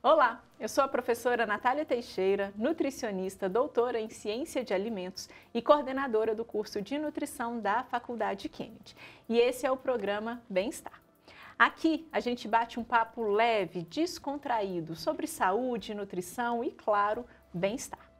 Olá, eu sou a professora Natália Teixeira, nutricionista, doutora em Ciência de Alimentos e coordenadora do curso de Nutrição da Faculdade Kennedy. E esse é o programa Bem-Estar. Aqui a gente bate um papo leve, descontraído sobre saúde, nutrição e, claro, bem-estar.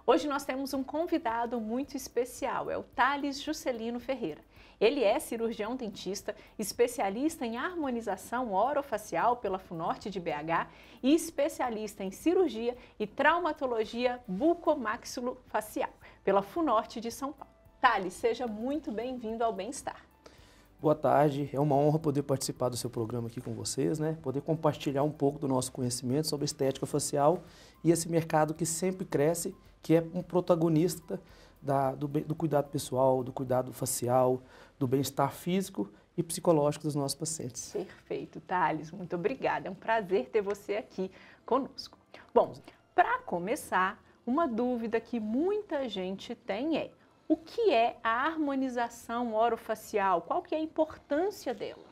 Hoje nós temos um convidado muito especial, é o Thales Juscelino Ferreira. Ele é cirurgião dentista, especialista em harmonização orofacial pela FUNORTE de BH e especialista em cirurgia e traumatologia bucomaxilofacial pela FUNORTE de São Paulo. Thales, seja muito bem-vindo ao Bem-Estar. Boa tarde, é uma honra poder participar do seu programa aqui com vocês, né? Poder compartilhar um pouco do nosso conhecimento sobre estética facial e esse mercado que sempre cresce, que é um protagonista do cuidado pessoal, do cuidado facial, do bem-estar físico e psicológico dos nossos pacientes. Perfeito, Thales, muito obrigada. É um prazer ter você aqui conosco. Bom, para começar, uma dúvida que muita gente tem é: o que é a harmonização orofacial? Qual que é a importância dela?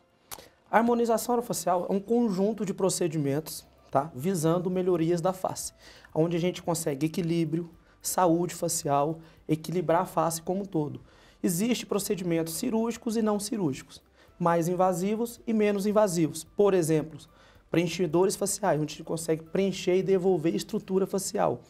A harmonização orofacial é um conjunto de procedimentos, tá, visando melhorias da face, onde a gente consegue equilíbrio, saúde facial, equilibrar a face como um todo. Existem procedimentos cirúrgicos e não cirúrgicos, mais invasivos e menos invasivos. Por exemplo, preenchedores faciais, onde a gente consegue preencher e devolver estrutura facial.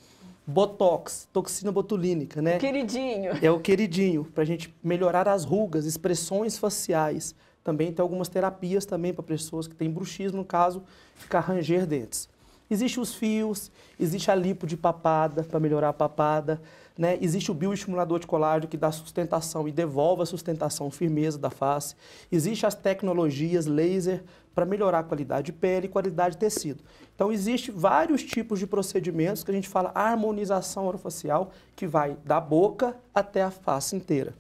Botox, toxina botulínica, né? O queridinho. É o queridinho, para a gente melhorar as rugas, expressões faciais. Também tem algumas terapias também para pessoas que têm bruxismo, no caso, ficar ranger dentes. Existem os fios, existe a lipo de papada, para melhorar a papada, né? Existe o bioestimulador de colágeno, que dá sustentação e devolve a sustentação, firmeza da face. Existem as tecnologias laser para melhorar a qualidade de pele e qualidade de tecido. Então, existem vários tipos de procedimentos que a gente fala harmonização orofacial, que vai da boca até a face inteira,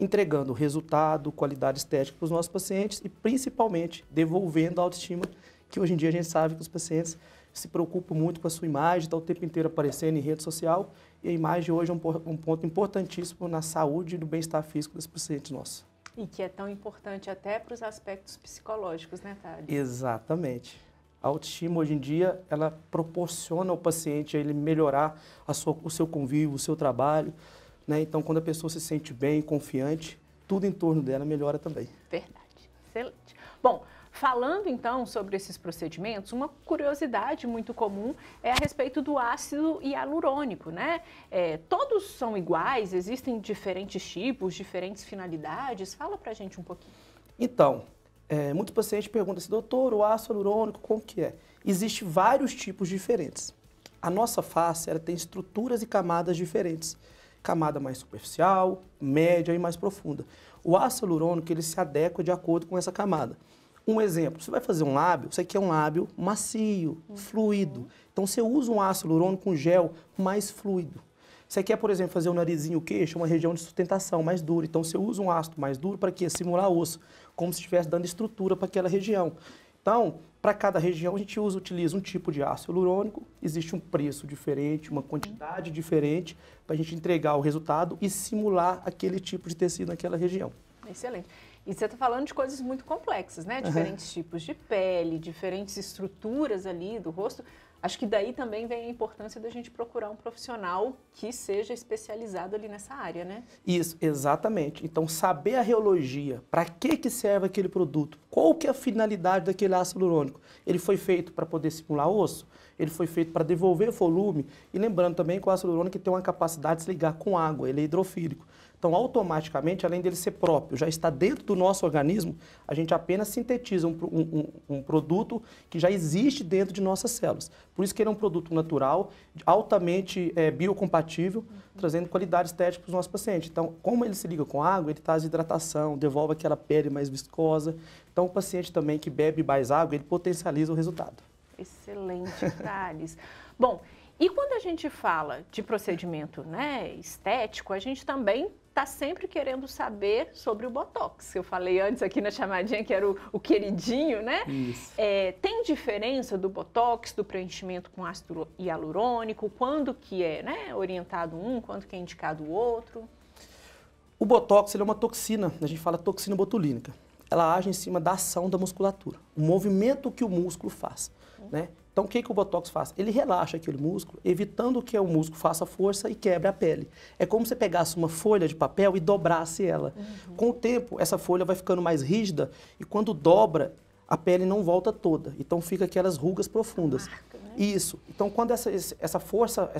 entregando resultado, qualidade estética para os nossos pacientes e, principalmente, devolvendo a autoestima, que hoje em dia a gente sabe que os pacientes se preocupam muito com a sua imagem, está o tempo inteiro aparecendo em rede social, e a imagem hoje é um ponto importantíssimo na saúde e no bem-estar físico dos pacientes nossos. E que é tão importante até para os aspectos psicológicos, né, Thales? Exatamente. A autoestima, hoje em dia, ela proporciona ao paciente a ele melhorar o seu convívio, o seu trabalho, né? Então, quando a pessoa se sente bem, confiante, tudo em torno dela melhora também. Verdade. Excelente. Bom, falando então sobre esses procedimentos, uma curiosidade muito comum é a respeito do ácido hialurônico, né? Todos são iguais? Existem diferentes tipos, diferentes finalidades? Fala pra gente um pouquinho. Então, muitos pacientes perguntam assim: doutor, o ácido hialurônico, como que é? Existem vários tipos diferentes. A nossa face, ela tem estruturas e camadas diferentes. Camada mais superficial, média e mais profunda. O ácido hialurônico, ele se adequa de acordo com essa camada. Um exemplo, você vai fazer um lábio, você quer um lábio macio, fluido. Então, você usa um ácido hialurônico com gel mais fluido. Você quer, por exemplo, fazer o narizinho, o queixo, uma região de sustentação mais dura. Então, você usa um ácido mais duro para quê? Simular osso, como se estivesse dando estrutura para aquela região. Então, para cada região, a gente utiliza um tipo de ácido hialurônico, existe um preço diferente, uma quantidade diferente, para a gente entregar o resultado e simular aquele tipo de tecido naquela região. Excelente. E você está falando de coisas muito complexas, né? Diferentes tipos de pele, diferentes estruturas ali do rosto. Acho que daí também vem a importância da gente procurar um profissional que seja especializado ali nessa área, né? Isso, exatamente. Então, saber a reologia, para que serve aquele produto, qual que é a finalidade daquele ácido hialurônico. Ele foi feito para poder simular osso, ele foi feito para devolver volume, e lembrando também que o ácido hialurônico tem uma capacidade de se ligar com água, ele é hidrofílico. Então, automaticamente, além dele ser próprio, já está dentro do nosso organismo, a gente apenas sintetiza um produto que já existe dentro de nossas células. Por isso que ele é um produto natural, altamente biocompatível, trazendo qualidade estética para os nossos pacientes. Então, como ele se liga com água, ele traz hidratação, devolve aquela pele mais viscosa. Então, o paciente também que bebe mais água, ele potencializa o resultado. Excelente, Thales. Bom, e quando a gente fala de procedimento, né, estético, a gente também está sempre querendo saber sobre o Botox. Eu falei antes aqui na chamadinha que era o queridinho, né? Isso. Tem diferença do Botox, do preenchimento com ácido hialurônico? Quando que é, né, orientado um, quando que é indicado o outro? O Botox, ele é uma toxina, a gente fala toxina botulínica. Ela age em cima da ação da musculatura, o movimento que o músculo faz, né? Então, o que o Botox faz? Ele relaxa aquele músculo, evitando que o músculo faça força e quebre a pele. É como se pegasse uma folha de papel e dobrasse ela. Com o tempo, essa folha vai ficando mais rígida e quando dobra, a pele não volta toda. Então, fica aquelas rugas profundas. Marca, né? Isso. Então, quando essa força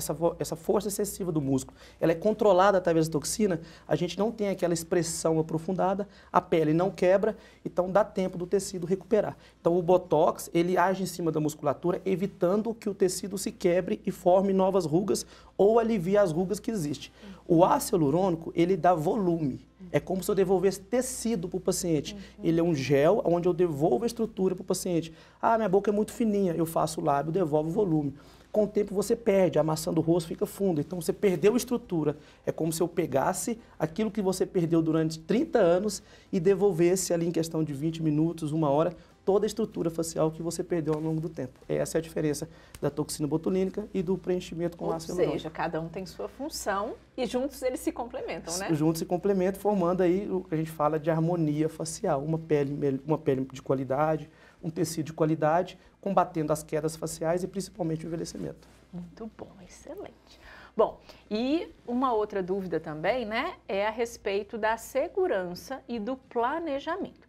excessiva do músculo ela é controlada através da toxina, a gente não tem aquela expressão aprofundada, a pele não quebra, então dá tempo do tecido recuperar. Então, o Botox, ele age em cima da musculatura, evitando que o tecido se quebre e forme novas rugas ou alivie as rugas que existem. O ácido hialurônico, ele dá volume. É como se eu devolvesse tecido para o paciente. Ele é um gel onde eu devolvo a estrutura para o paciente. Ah, minha boca é muito fininha, eu faço o lábio, devolvo o volume. Com o tempo você perde, a maçã do rosto fica funda. Então você perdeu a estrutura. É como se eu pegasse aquilo que você perdeu durante 30 anos e devolvesse ali em questão de 20 minutos, 1 hora, toda a estrutura facial que você perdeu ao longo do tempo. Essa é a diferença da toxina botulínica e do preenchimento com ácido hialurônico. Ou seja, cada um tem sua função e juntos eles se complementam, né? Juntos se complementam, formando aí o que a gente fala de harmonia facial. Uma pele de qualidade, um tecido de qualidade, combatendo as quedas faciais e principalmente o envelhecimento. Muito bom, excelente. Bom, e uma outra dúvida também, né, é a respeito da segurança e do planejamento.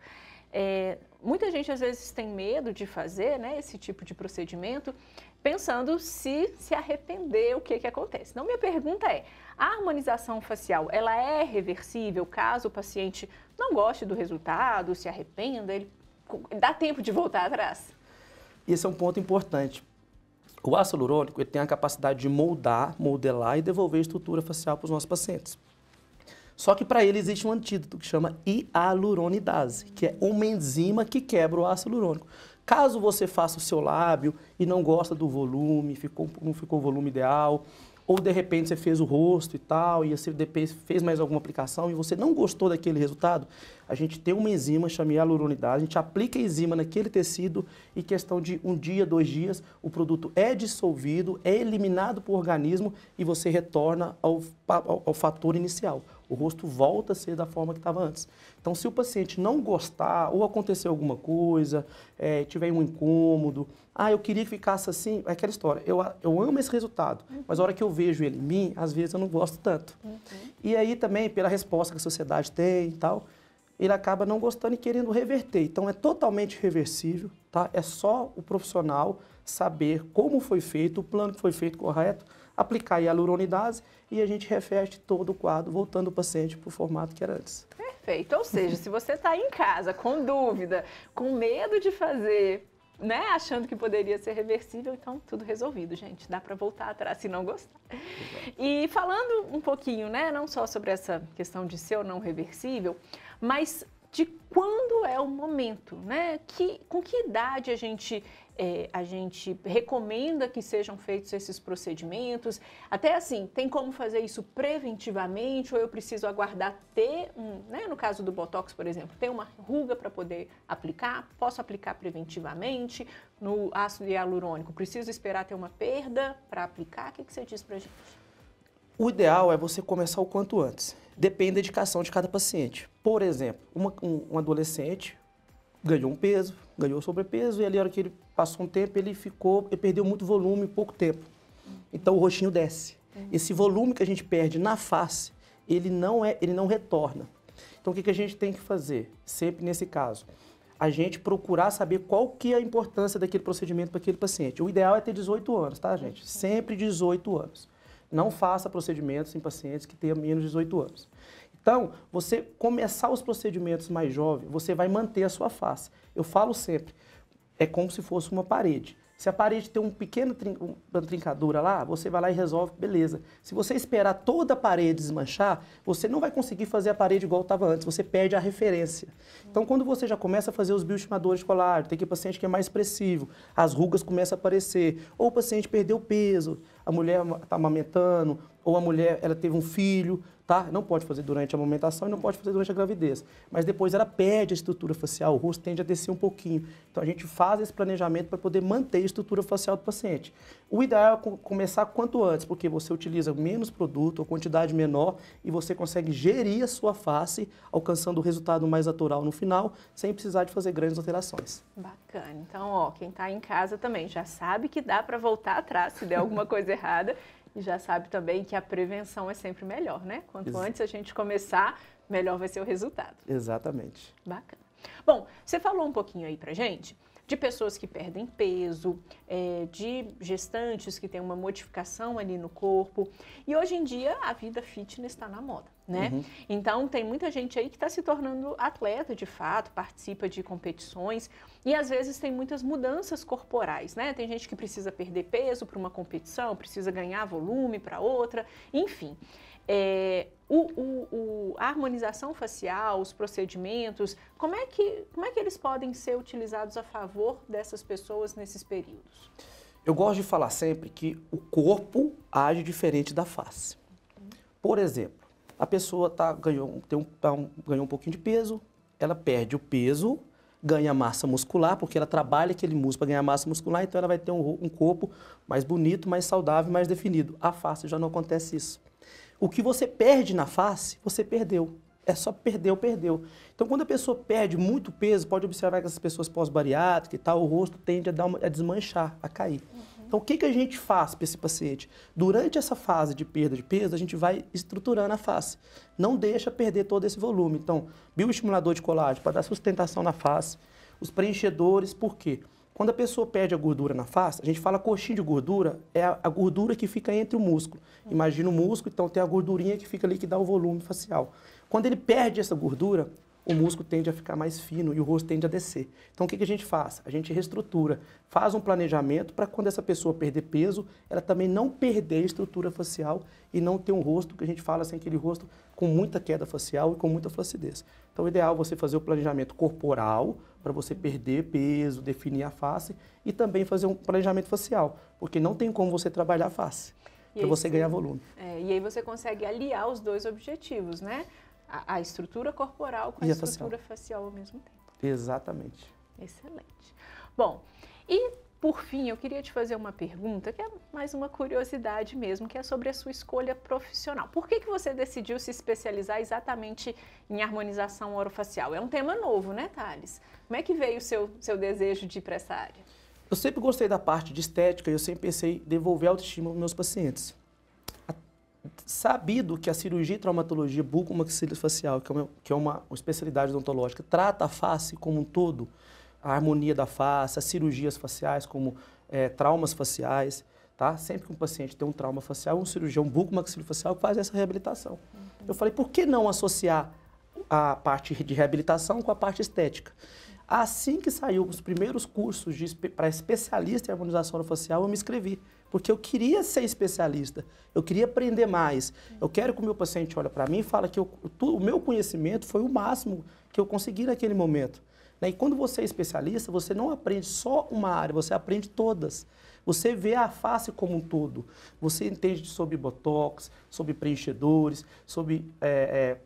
Muita gente às vezes tem medo de fazer, né, esse tipo de procedimento, pensando se arrepender, o que acontece. Então, minha pergunta é, a harmonização facial, ela é reversível caso o paciente não goste do resultado, se arrependa, dá tempo de voltar atrás? Esse é um ponto importante. O ácido hialurônico ele tem a capacidade de modelar e devolver a estrutura facial para os nossos pacientes. Só que para ele existe um antídoto que chama hialuronidase, que é uma enzima que quebra o ácido hialurônico. Caso você faça o seu lábio e não gosta do volume, não ficou o volume ideal, ou de repente você fez o rosto e tal, e você depois fez mais alguma aplicação e você não gostou daquele resultado, a gente tem uma enzima chamada hialuronidase, a gente aplica a enzima naquele tecido e em questão de 1 dia, 2 dias, o produto é dissolvido, é eliminado para o organismo e você retorna ao fator inicial. O rosto volta a ser da forma que estava antes. Então, se o paciente não gostar ou acontecer alguma coisa, tiver um incômodo, eu queria que ficasse assim, é aquela história, eu amo esse resultado, mas a hora que eu vejo ele em mim, às vezes eu não gosto tanto. E aí também, pela resposta que a sociedade tem e tal, ele acaba não gostando e querendo reverter. Então, é totalmente reversível, tá? É só o profissional saber como foi feito, o plano que foi feito correto, aplicar a hialuronidase e a gente reverte todo o quadro, voltando o paciente para o formato que era antes. Perfeito. Ou seja, se você está em casa com dúvida, com medo de fazer, né, achando que poderia ser reversível, então tudo resolvido, gente. Dá para voltar atrás se não gostar. E falando um pouquinho, né, não só sobre essa questão de ser ou não reversível, mas de quando é o momento, né? Com que idade a gente recomenda que sejam feitos esses procedimentos? Até assim, tem como fazer isso preventivamente ou eu preciso aguardar ter né, no caso do Botox, por exemplo, ter uma ruga para poder aplicar? Posso aplicar preventivamente? No ácido hialurônico, preciso esperar ter uma perda para aplicar? O que você diz pra gente? O ideal é você começar o quanto antes. Depende da dedicação de cada paciente. Por exemplo, um adolescente ganhou um peso, ganhou sobrepeso, e ali, na hora que ele passou um tempo, ele perdeu muito volume em pouco tempo. Então, o rostinho desce. Esse volume que a gente perde na face, ele não retorna. Então, o que a gente tem que fazer, sempre nesse caso? A gente procurar saber qual que é a importância daquele procedimento para aquele paciente. O ideal é ter 18 anos, tá, gente? Sempre 18 anos. Não faça procedimentos em pacientes que tenham menos de 18 anos. Então, você começar os procedimentos mais jovem, você vai manter a sua face. Eu falo sempre, é como se fosse uma parede. Se a parede tem uma trincadura lá, você vai lá e resolve, beleza. Se você esperar toda a parede desmanchar, você não vai conseguir fazer a parede igual estava antes, você perde a referência. Então, quando você já começa a fazer os bioestimuladores de colágeno, tem aquele paciente que é mais expressivo, as rugas começam a aparecer, ou o paciente perdeu peso, a mulher está amamentando, ou a mulher ela teve um filho, tá? Não pode fazer durante a amamentação e não pode fazer durante a gravidez. Mas depois ela perde a estrutura facial, o rosto tende a descer um pouquinho. Então a gente faz esse planejamento para poder manter a estrutura facial do paciente. O ideal é começar quanto antes, porque você utiliza menos produto, a quantidade menor, e você consegue gerir a sua face, alcançando o resultado mais natural no final, sem precisar de fazer grandes alterações. Bacana. Então, ó, quem está em casa também já sabe que dá para voltar atrás se der alguma coisa errada. E já sabe também que a prevenção é sempre melhor, né? Quanto antes a gente começar, melhor vai ser o resultado. Exatamente. Bacana. Bom, você falou um pouquinho aí pra gente de pessoas que perdem peso, de gestantes que têm uma modificação ali no corpo. E hoje em dia a vida fitness está na moda, né? Uhum. Então tem muita gente aí que está se tornando atleta de fato, participa de competições e às vezes tem muitas mudanças corporais, né? Tem gente que precisa perder peso para uma competição, precisa ganhar volume para outra, enfim. A harmonização facial, os procedimentos, como é que eles podem ser utilizados a favor dessas pessoas nesses períodos? Eu gosto de falar sempre que o corpo age diferente da face. Por exemplo, a pessoa ganhou um pouquinho de peso, ela perde o peso, ganha massa muscular, porque ela trabalha aquele músculo para ganhar massa muscular, então ela vai ter um corpo mais bonito, mais saudável, mais definido. A face já não acontece isso. O que você perde na face, você perdeu. É só perdeu. Então, quando a pessoa perde muito peso, pode observar que essas pessoas pós-bariátricas e tal, o rosto tende a desmanchar, a cair. Então, o que a gente faz para esse paciente? Durante essa fase de perda de peso, a gente vai estruturando a face. Não deixa perder todo esse volume. Então, bioestimulador de colágeno para dar sustentação na face. Os preenchedores, por quê? Quando a pessoa perde a gordura na face, a gente fala coxinha de gordura, é a gordura que fica entre o músculo. Imagina o músculo, então tem a gordurinha que fica ali que dá o volume facial. Quando ele perde essa gordura, o músculo tende a ficar mais fino e o rosto tende a descer. Então o que a gente faz? A gente reestrutura, faz um planejamento para quando essa pessoa perder peso, ela também não perder a estrutura facial e não ter um rosto, que a gente fala assim, aquele rosto com muita queda facial e com muita flacidez. Então o ideal é você fazer o planejamento corporal, para você perder peso, definir a face e também fazer um planejamento facial, porque não tem como você trabalhar a face para você ganhar volume. E aí você consegue aliar os dois objetivos, né? A estrutura corporal com a estrutura facial ao mesmo tempo. Exatamente. Excelente. Bom, e por fim, eu queria te fazer uma pergunta, que é mais uma curiosidade mesmo, que é sobre a sua escolha profissional. Por que você decidiu se especializar exatamente em harmonização orofacial? É um tema novo, né, Thales? Como é que veio o seu desejo de ir para essa área? Eu sempre gostei da parte de estética e eu sempre pensei em devolver a autoestima aos meus pacientes. Sabido que a cirurgia e traumatologia bucomaxilofacial, que é uma especialidade odontológica, trata a face como um todo, a harmonia da face, as cirurgias faciais como traumas faciais, tá? Sempre que um paciente tem um trauma facial, um cirurgião bucomaxilofacial faz essa reabilitação. Eu falei, por que não associar a parte de reabilitação com a parte estética? Assim que saiu os primeiros cursos para especialista em harmonização orofacial, eu me inscrevi, porque eu queria ser especialista, eu queria aprender mais. Eu quero que o meu paciente olhe para mim e fale que o meu conhecimento foi o máximo que eu consegui naquele momento. E quando você é especialista, você não aprende só uma área, você aprende todas. Você vê a face como um todo. Você entende sobre botox, sobre preenchedores, sobre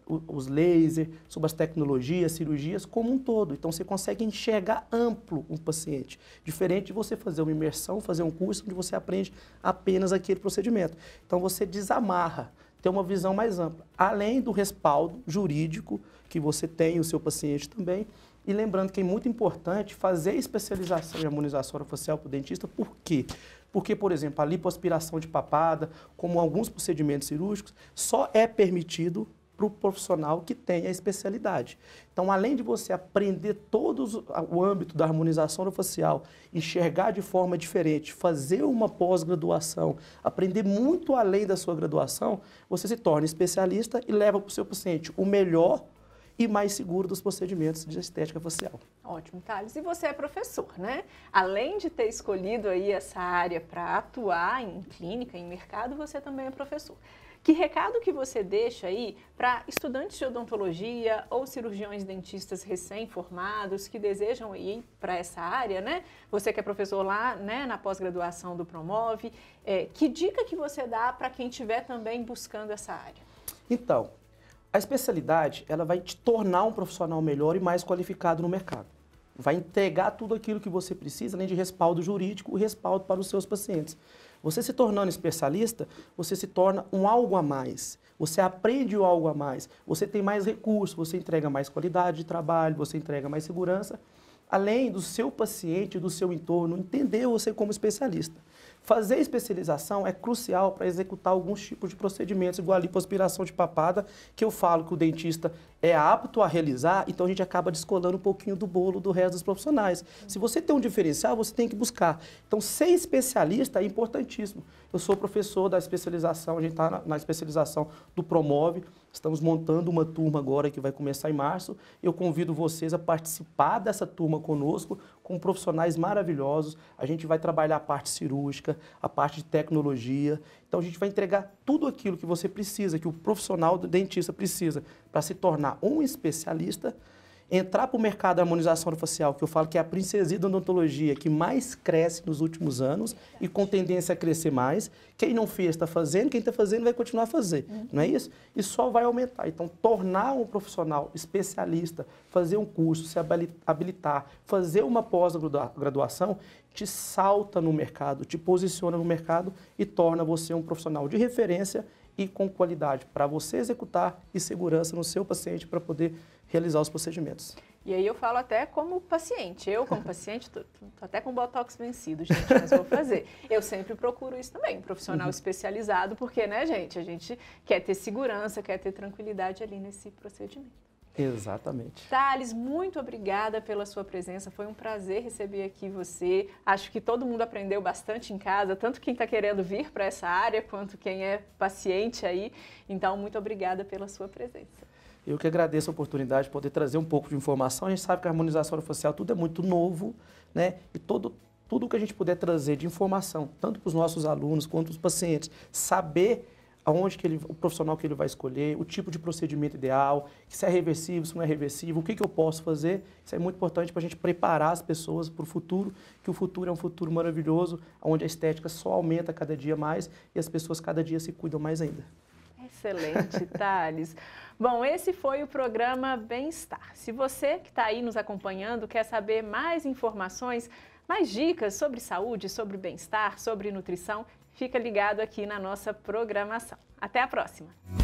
os lasers, sobre as tecnologias, cirurgias como um todo. Então você consegue enxergar amplo um paciente. Diferente de você fazer uma imersão, fazer um curso onde você aprende apenas aquele procedimento. Então você desamarra, tem uma visão mais ampla. Além do respaldo jurídico que você tem, o seu paciente também. E lembrando que é muito importante fazer especialização em harmonização orofacial para o dentista. Por quê? Porque, por exemplo, a lipoaspiração de papada, como alguns procedimentos cirúrgicos, só é permitido para o profissional que tem a especialidade. Então, além de você aprender todo o âmbito da harmonização orofacial, enxergar de forma diferente, fazer uma pós-graduação, aprender muito além da sua graduação, você se torna especialista e leva para o seu paciente o melhor e mais seguro dos procedimentos de estética facial. Ótimo, Thales. E você é professor, né? Além de ter escolhido aí essa área para atuar em clínica, em mercado, você também é professor. Que recado que você deixa aí para estudantes de odontologia ou cirurgiões dentistas recém-formados que desejam ir para essa área, né? Você que é professor lá, né, na pós-graduação do Promove, que dica que você dá para quem estiver também buscando essa área? Então, a especialidade, ela vai te tornar um profissional melhor e mais qualificado no mercado. Vai entregar tudo aquilo que você precisa, além de respaldo jurídico e respaldo para os seus pacientes. Você se tornando especialista, você se torna um algo a mais. Você aprende o algo a mais. Você tem mais recursos, você entrega mais qualidade de trabalho, você entrega mais segurança. Além do seu paciente, do seu entorno, entender você como especialista. Fazer especialização é crucial para executar alguns tipos de procedimentos, igual a lipoaspiração de papada, que eu falo que o dentista é apto a realizar, então a gente acaba descolando um pouquinho do bolo do resto dos profissionais. Se você tem um diferencial, você tem que buscar. Então, ser especialista é importantíssimo. Eu sou professor da especialização, a gente está na especialização do Promove, estamos montando uma turma agora que vai começar em março. Eu convido vocês a participar dessa turma conosco, com profissionais maravilhosos. A gente vai trabalhar a parte cirúrgica, a parte de tecnologia. Então, a gente vai entregar tudo aquilo que você precisa, que o profissional do dentista precisa, para se tornar um especialista, entrar para o mercado da harmonização facial, que eu falo que é a princesinha da odontologia que mais cresce nos últimos anos e com tendência a crescer mais. Quem não fez está fazendo, quem está fazendo vai continuar a fazer, não é isso? E só vai aumentar. Então, tornar um profissional especialista, fazer um curso, se habilitar, fazer uma pós-graduação, te salta no mercado, te posiciona no mercado e torna você um profissional de referência e com qualidade para você executar e segurança no seu paciente para poder realizar os procedimentos. E aí eu falo até como paciente. Eu, como paciente, tô até com botox vencido, gente, mas vou fazer. Eu sempre procuro isso também, um profissional especializado, porque, né, gente, a gente quer ter segurança, quer ter tranquilidade ali nesse procedimento. Exatamente. Thales, muito obrigada pela sua presença, foi um prazer receber aqui você. Acho que todo mundo aprendeu bastante em casa, tanto quem está querendo vir para essa área, quanto quem é paciente aí. Então, muito obrigada pela sua presença. Eu que agradeço a oportunidade de poder trazer um pouco de informação. A gente sabe que a harmonização facial tudo é muito novo, né? E tudo que a gente puder trazer de informação, tanto para os nossos alunos quanto para os pacientes, saber aonde o profissional que ele vai escolher, o tipo de procedimento ideal, se é reversível, se não é reversível, o que eu posso fazer. Isso é muito importante para a gente preparar as pessoas para o futuro, que o futuro é um futuro maravilhoso, onde a estética só aumenta cada dia mais e as pessoas cada dia se cuidam mais ainda. Excelente, Thales. Bom, esse foi o programa Bem-Estar. Se você que está aí nos acompanhando quer saber mais informações, mais dicas sobre saúde, sobre bem-estar, sobre nutrição, fica ligado aqui na nossa programação. Até a próxima!